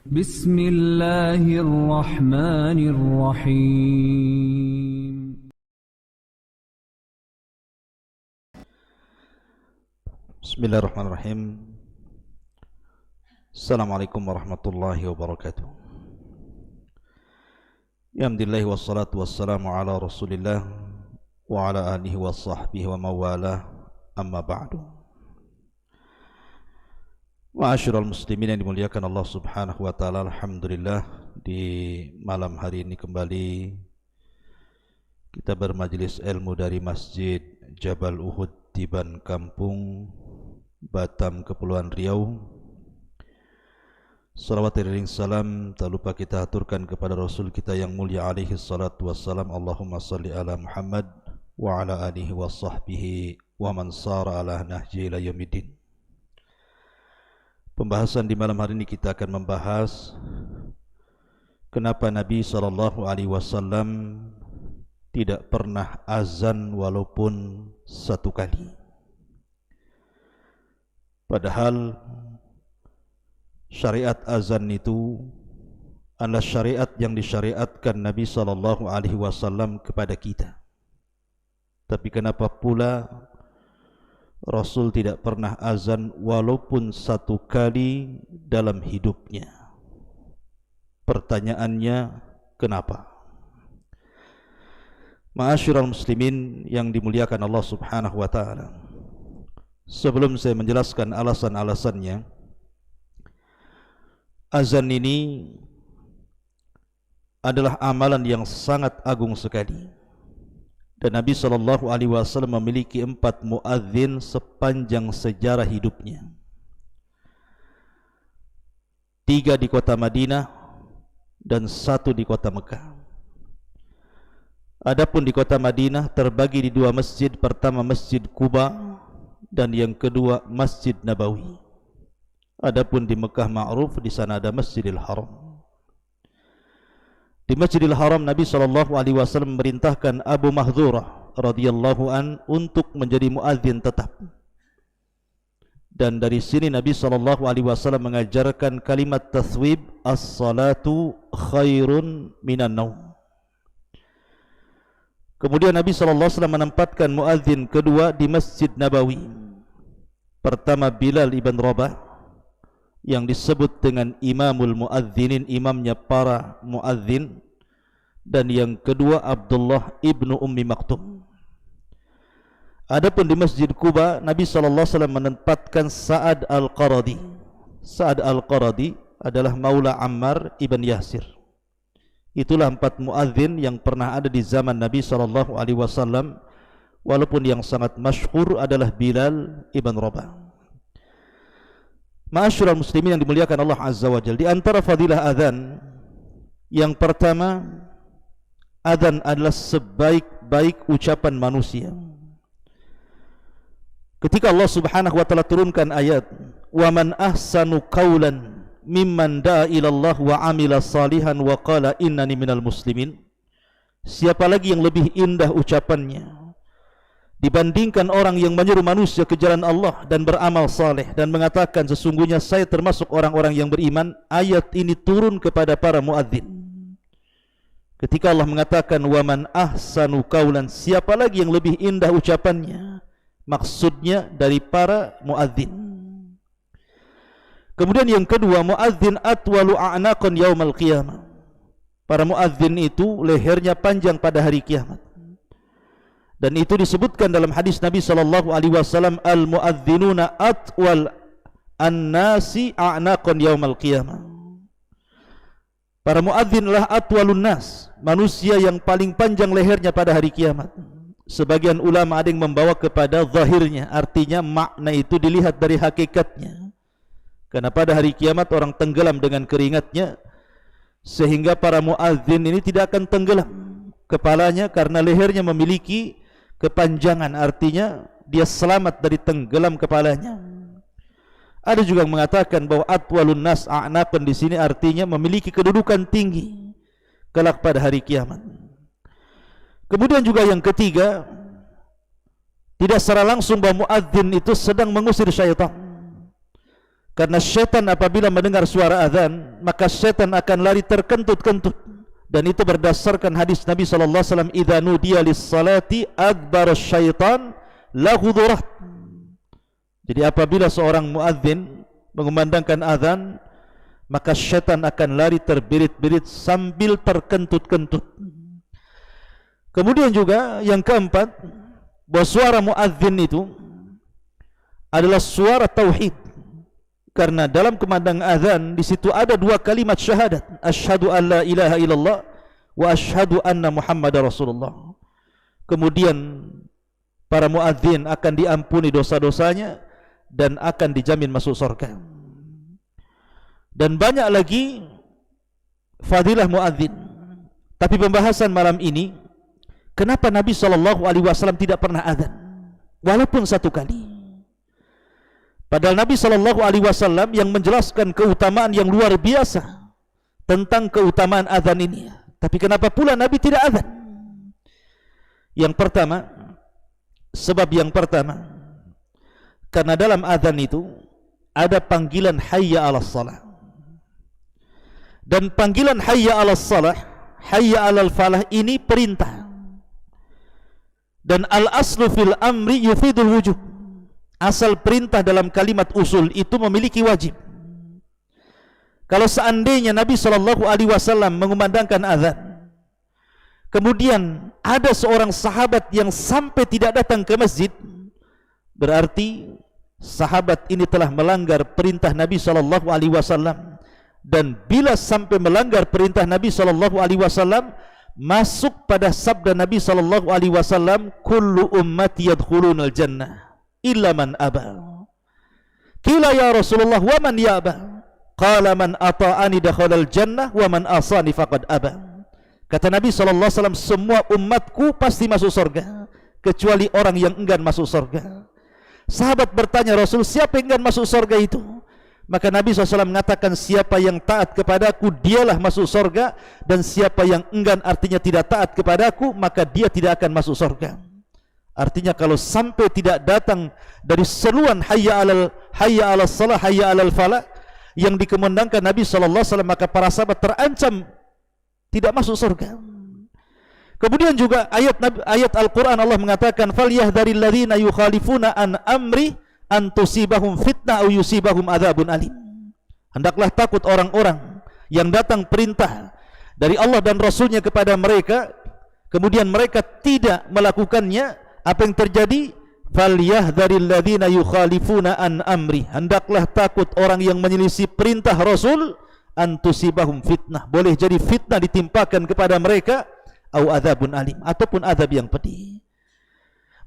بسم الله الرحمن الرحيم. بسم الله الرحمن الرحيم. السلام عليكم ورحمة الله وبركاته. الحمد لله والصلاة والسلام على رسول الله وعلى آله وصحبه ومواله. Amma ba'du. Ma'asyiral muslimin yang dimuliakan Allah Subhanahu wa taala, alhamdulillah di malam hari ini kembali kita bermajlis ilmu dari Masjid Jabal Uhud di Ban Kampung, Batam, Kepulauan Riau. Salawat dan salam tak lupa kita aturkan kepada Rasul kita yang mulia alaihi salatu wassalam. Allahumma salli ala Muhammad wa ala alihi wa sahbihi wa man sara ala nahji ila yaumiddin. Pembahasan di malam hari ini kita akan membahas kenapa Nabi SAW tidak pernah azan walaupun satu kali. Padahal syariat azan itu adalah syariat yang disyariatkan Nabi SAW kepada kita. Tapi kenapa pula Rasul tidak pernah azan walaupun satu kali dalam hidupnya? Pertanyaannya, kenapa? Ma'asyiral muslimin yang dimuliakan Allah Subhanahu wa taala, sebelum saya menjelaskan alasan-alasannya, azan ini adalah amalan yang sangat agung sekali. Dan Nabi SAW memiliki 4 muadzin sepanjang sejarah hidupnya. 3 di kota Madinah dan 1 di kota Mekah. Adapun di kota Madinah terbagi di 2 masjid. Pertama Masjid Quba dan yang kedua Masjid Nabawi. Adapun di Mekah ma'ruf, di sana ada Masjidil Haram. Di Masjidil Haram Nabi SAW memerintahkan Abu Mahdhurah radhiyallahu an untuk menjadi muadzin tetap. Dan dari sini Nabi SAW mengajarkan kalimat taswib, as-salatu khairun minan naum. Kemudian Nabi SAW menempatkan muadzin kedua di Masjid Nabawi. Pertama Bilal ibn Rabah, yang disebut dengan imamul muadzinin, imamnya para muadzin. Dan yang kedua Abdullah ibnu Ummi Maktum. Adapun di Masjid Quba Nabi SAW menempatkan Sa'ad al-Qaradi. Sa'ad al-Qaradi adalah maula Ammar ibn Yasir. Itulah 4 muadzin yang pernah ada di zaman Nabi SAW, walaupun yang sangat masyhur adalah Bilal ibn Rabah. Ma'asyiral muslimin yang dimuliakan Allah Azza wa Jalla, di antara fadilah azan yang pertama, azan adalah sebaik-baik ucapan manusia. Ketika Allah Subhanahu wa taala turunkan ayat, "Wa man ahsanu qawlan mimman da'a ila Allah wa 'amila salihan wa qala innani minal muslimin." Siapa lagi yang lebih indah ucapannya dibandingkan orang yang menyeru manusia ke jalan Allah dan beramal saleh dan mengatakan sesungguhnya saya termasuk orang-orang yang beriman? Ayat ini turun kepada para muadzin. Ketika Allah mengatakan wa man ahsanu qaulan, siapa lagi yang lebih indah ucapannya? Maksudnya dari para muadzin. Kemudian yang kedua, muadzin atwalu a'naqan yaumal qiyamah. Para muadzin itu lehernya panjang pada hari kiamat. Dan itu disebutkan dalam hadis Nabi SAW, al-muadzinuna atwal an-nasi a'naqan yaumal qiyamah. Para muadzinlah atwalun nas, manusia yang paling panjang lehernya pada hari kiamat. Sebagian ulama ada yang membawa kepada zahirnya, artinya makna itu dilihat dari hakikatnya. Karena pada hari kiamat orang tenggelam dengan keringatnya, sehingga para muadzin ini tidak akan tenggelam kepalanya karena lehernya memiliki kepanjangan, artinya dia selamat dari tenggelam kepalanya. Ada juga yang mengatakan bahwa atwalun nas a'naqan di sini artinya memiliki kedudukan tinggi kelak pada hari kiamat. Kemudian juga yang ketiga, tidak secara langsung bahwa muadzin itu sedang mengusir syaitan. Karena syaitan apabila mendengar suara azan, maka syaitan akan lari terkentut-kentut. Dan itu berdasarkan hadis Nabi sallallahu alaihi wasallam, "Idza nudiya lis-salati adbara syaitan lahu dhurah." Jadi apabila seorang muadzin mengumandangkan azan, maka syaitan akan lari terbirit-birit sambil terkentut-kentut. Kemudian juga yang keempat, bahwa suara muadzin itu adalah suara tauhid. Karena dalam kumandang azan di situ ada dua kalimat syahadat, asyhadu an la ilaha illallah wa asyhadu anna muhammadar rasulullah. Kemudian para muadzin akan diampuni dosa-dosanya dan akan dijamin masuk surga. Dan banyak lagi fadilah muadzin. Tapi pembahasan malam ini, kenapa Nabi SAW tidak pernah azan walaupun satu kali? Padahal Nabi SAW yang menjelaskan keutamaan yang luar biasa tentang keutamaan azan ini. Tapi kenapa pula Nabi tidak azan? Yang pertama, sebab yang pertama, karena dalam azan itu ada panggilan hayya 'alas shalah. Dan panggilan hayya 'alas shalah, hayya 'alal falah ini perintah. Dan al-aslu fil amri yufidul wujub. Asal perintah dalam kalimat usul itu memiliki wajib. Kalau seandainya Nabi SAW mengumandangkan azan, kemudian ada seorang sahabat yang sampai tidak datang ke masjid, berarti sahabat ini telah melanggar perintah Nabi SAW. Dan bila sampai melanggar perintah Nabi SAW, masuk pada sabda Nabi SAW, kullu ummati yadkhulunal jannah illa man aba. Qila ya Rasulullah wa man yaba? Qala man ata'ani dakhalal jannah wa man asani faqad aba. Kata Nabi SAW, semua umatku pasti masuk surga kecuali orang yang enggan masuk surga. Sahabat bertanya, Rasul, siapa yang enggan masuk surga itu? Maka Nabi SAW mengatakan, siapa yang taat kepadaku dialah masuk surga, dan siapa yang enggan artinya tidak taat kepadaku, maka dia tidak akan masuk surga. Artinya kalau sampai tidak datang dari seruan hayya 'alas shalah, hayya 'alal falah yang dikumandangkan Nabi SAW, maka para sahabat terancam tidak masuk surga. Kemudian juga ayat Al-Quran Allah mengatakan, falyahdharil ladzina yukhalifuna an amri an tusibahum fitnah aw yusibahum adzabun alim. Hendaklah takut orang-orang yang datang perintah dari Allah dan Rasulnya kepada mereka, kemudian mereka tidak melakukannya. Apa yang terjadi? Falyahdharil ladzina yukhalifuna an amri. Hendaklah takut orang yang menyelisih perintah Rasul, an tusibahum fitnah. Boleh jadi fitnah ditimpakan kepada mereka, au adzabun alim, ataupun azab yang pedih.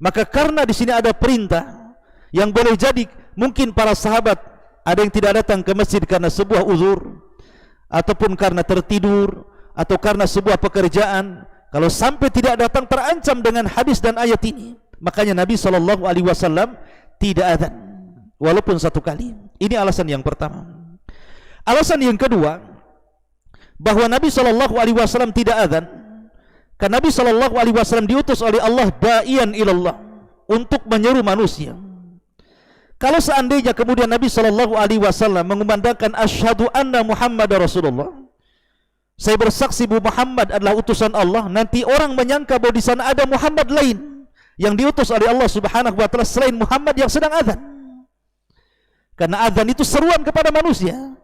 Maka karena di sini ada perintah yang boleh jadi mungkin para sahabat ada yang tidak datang ke masjid karena sebuah uzur, ataupun karena tertidur, atau karena sebuah pekerjaan. Kalau sampai tidak datang terancam dengan hadis dan ayat ini. Makanya Nabi SAW tidak azan walaupun satu kali. Ini alasan yang pertama. Alasan yang kedua, bahwa Nabi SAW tidak azan karena Nabi SAW diutus oleh Allah da'iyan ilallah, untuk menyeru manusia. Kalau seandainya kemudian Nabi SAW mengumandangkan asyhadu anna Muhammadar Rasulullah, saya bersaksi bahwa Muhammad adalah utusan Allah, nanti orang menyangka bahwa di sana ada Muhammad lain yang diutus oleh Allah Subhanahu wa taala selain Muhammad yang sedang azan. Karena azan itu seruan kepada manusia.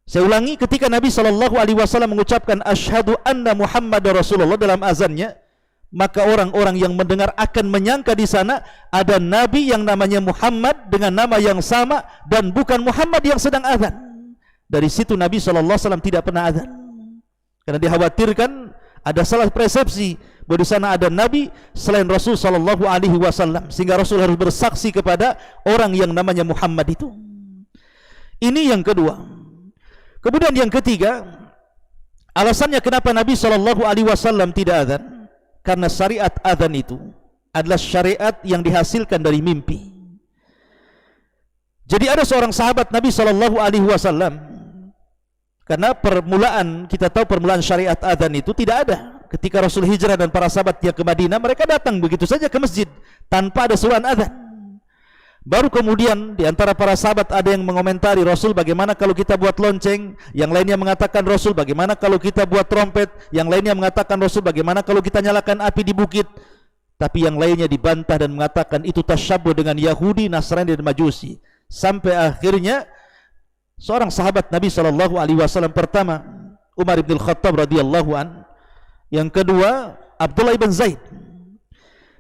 Saya ulangi, ketika Nabi SAW mengucapkan asyhadu anna Muhammadar Rasulullah dalam azannya, maka orang-orang yang mendengar akan menyangka di sana ada nabi yang namanya Muhammad dengan nama yang sama dan bukan Muhammad yang sedang azan. Dari situ Nabi SAW tidak pernah azan. Karena dikhawatirkan ada salah persepsi bahwa di sana ada nabi selain Rasul SAW, sehingga Rasul harus bersaksi kepada orang yang namanya Muhammad itu. Ini yang kedua. Kemudian yang ketiga, alasannya kenapa Nabi SAW tidak azan, karena syariat azan itu adalah syariat yang dihasilkan dari mimpi. Jadi ada seorang sahabat Nabi SAW, karena permulaan, kita tahu permulaan syariat azan itu tidak ada. Ketika Rasul hijrah dan para sahabatnya ke Madinah, mereka datang begitu saja ke masjid tanpa ada seruan azan. Baru kemudian di antara para sahabat ada yang mengomentari, Rasul bagaimana kalau kita buat lonceng? Yang lainnya mengatakan, Rasul bagaimana kalau kita buat trompet? Yang lainnya mengatakan, Rasul bagaimana kalau kita nyalakan api di bukit? Tapi yang lainnya dibantah dan mengatakan itu tasyabbuh dengan Yahudi, Nasrani dan Majusi. Sampai akhirnya seorang sahabat Nabi SAW, pertama Umar bin Khattab radhiyallahu an, yang kedua Abdullah ibn Zaid.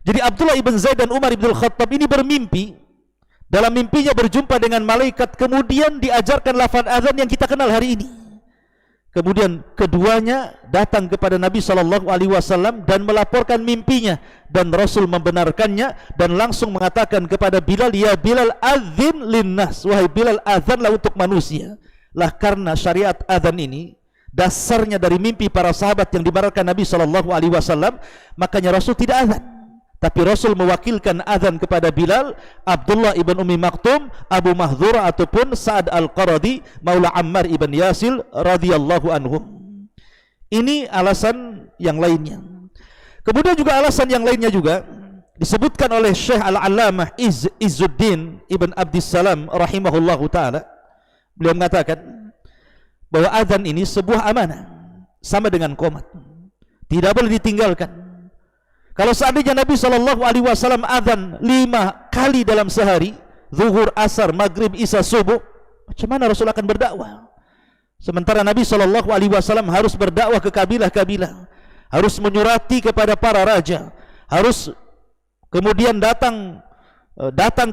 Jadi Abdullah ibn Zaid dan Umar bin Khattab ini bermimpi. Dalam mimpinya berjumpa dengan malaikat, kemudian diajarkan lafaz azan yang kita kenal hari ini. Kemudian keduanya datang kepada Nabi SAW dan melaporkan mimpinya, dan Rasul membenarkannya dan langsung mengatakan kepada Bilal, ya Bilal, adzin linnas, wahai Bilal, azanlah untuk manusia. Lah karena syariat azan ini dasarnya dari mimpi para sahabat yang dibenarkan Nabi SAW, makanya Rasul tidak azan. Tapi Rasul mewakilkan azan kepada Bilal, Abdullah ibn Ummi Maktum, Abu Mahdzura ataupun Sa'ad al-Qaradi, Maula Ammar ibn Yasir radhiyallahu anhum. Ini alasan yang lainnya. Kemudian juga alasan yang lainnya juga disebutkan oleh Syekh Al-Allamah Izzuddin ibn Abdissalam rahimahullahu ta'ala. Beliau mengatakan bahwa azan ini sebuah amanah, sama dengan qomat, tidak boleh ditinggalkan. Kalau seandainya Nabi SAW azan 5 kali dalam sehari, zuhur, asar, maghrib, isya, subuh, macam mana Rasul akan berdakwah? Sementara Nabi SAW harus berdakwah ke kabilah-kabilah, harus menyurati kepada para raja, harus kemudian datang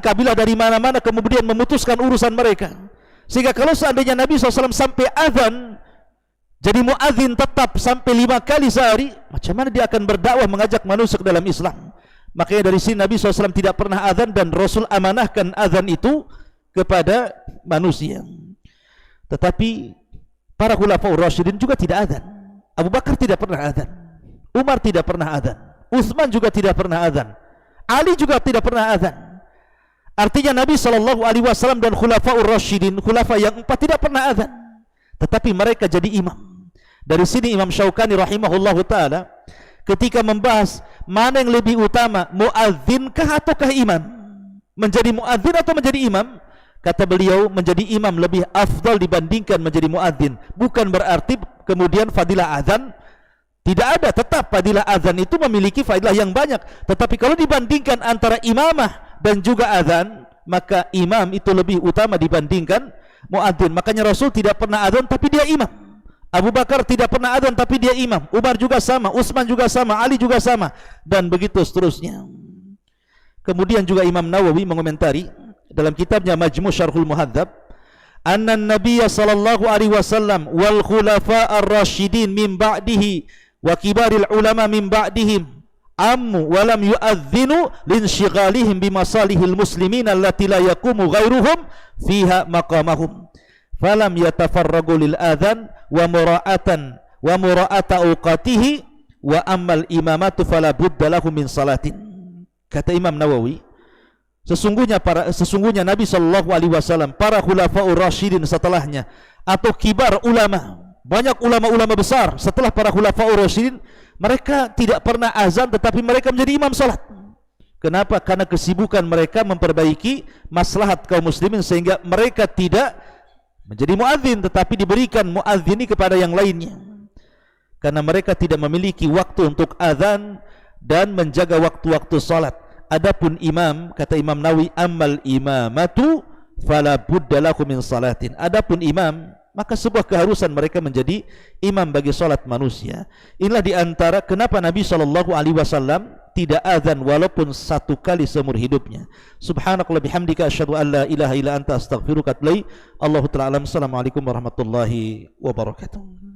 kabilah dari mana-mana, kemudian memutuskan urusan mereka. Sehingga kalau seandainya Nabi SAW sampai azan, jadi muadzin tetap sampai 5 kali sehari, macam mana dia akan berdakwah mengajak manusia ke dalam Islam? Makanya dari sini Nabi SAW tidak pernah azan, dan Rasul amanahkan azan itu kepada manusia. Tetapi para khulafaur rasyidin juga tidak azan. Abu Bakar tidak pernah azan, Umar tidak pernah azan, Utsman juga tidak pernah azan, Ali juga tidak pernah azan. Artinya Nabi SAW dan khulafaur rasyidin, khulafa yang 4, tidak pernah azan, tetapi mereka jadi imam. Dari sini Imam Syaukani rahimahullahu ta'ala ketika membahas mana yang lebih utama, muazzinkah ataukah imam, menjadi muazzin atau menjadi imam, kata beliau menjadi imam lebih afdal dibandingkan menjadi muazzin. Bukan berarti kemudian fadilah azan tidak ada, tetap fadilah azan itu memiliki fadilah yang banyak, tetapi kalau dibandingkan antara imamah dan juga azan, maka imam itu lebih utama dibandingkan muadzin. Makanya Rasul tidak pernah azan tapi dia imam. Abu Bakar tidak pernah azan tapi dia imam. Umar juga sama, Utsman juga sama, Ali juga sama, dan begitu seterusnya. Kemudian juga Imam Nawawi mengomentari dalam kitabnya Majmu' Syarhul Muhadzab, anna an-nabiy sallallahu alaihi wasallam wal khulafa ar-rasyidin min ba'dihi wa kibaril ulama min ba'dihim ammu wa lam yu'adzinu linshighalihim bimasalihil muslimin allati la yaqumu ghairuhum fiha maqamahum falam yatafarragu lil adhan wa mura'ata awqatihi wa ammal imamatu fala budda lahu min salatin. Kata Imam Nawawi, sesungguhnya Nabi SAW, para khulafaur rasyidin setelahnya, atau kibar ulama, banyak ulama-ulama besar setelah para khulafaur rasyidin, mereka tidak pernah azan tetapi mereka menjadi imam salat. Kenapa? Karena kesibukan mereka memperbaiki maslahat kaum muslimin, sehingga mereka tidak menjadi muadzin tetapi diberikan muadzini kepada yang lainnya, karena mereka tidak memiliki waktu untuk azan dan menjaga waktu-waktu salat. Adapun imam, kata Imam Nawawi, ammal imamatu fala budda lahu min salatin. Adapun imam, maka sebuah keharusan mereka menjadi imam bagi salat manusia. Inilah diantara kenapa Nabi SAW tidak azan walaupun 1 kali seumur hidupnya. Subhanakallah bihamdika asyhadu an la ilaha illa anta astaghfiruka wa atubu ilaik. Allahu ta'ala alam. Assalamualaikum warahmatullahi wabarakatuh.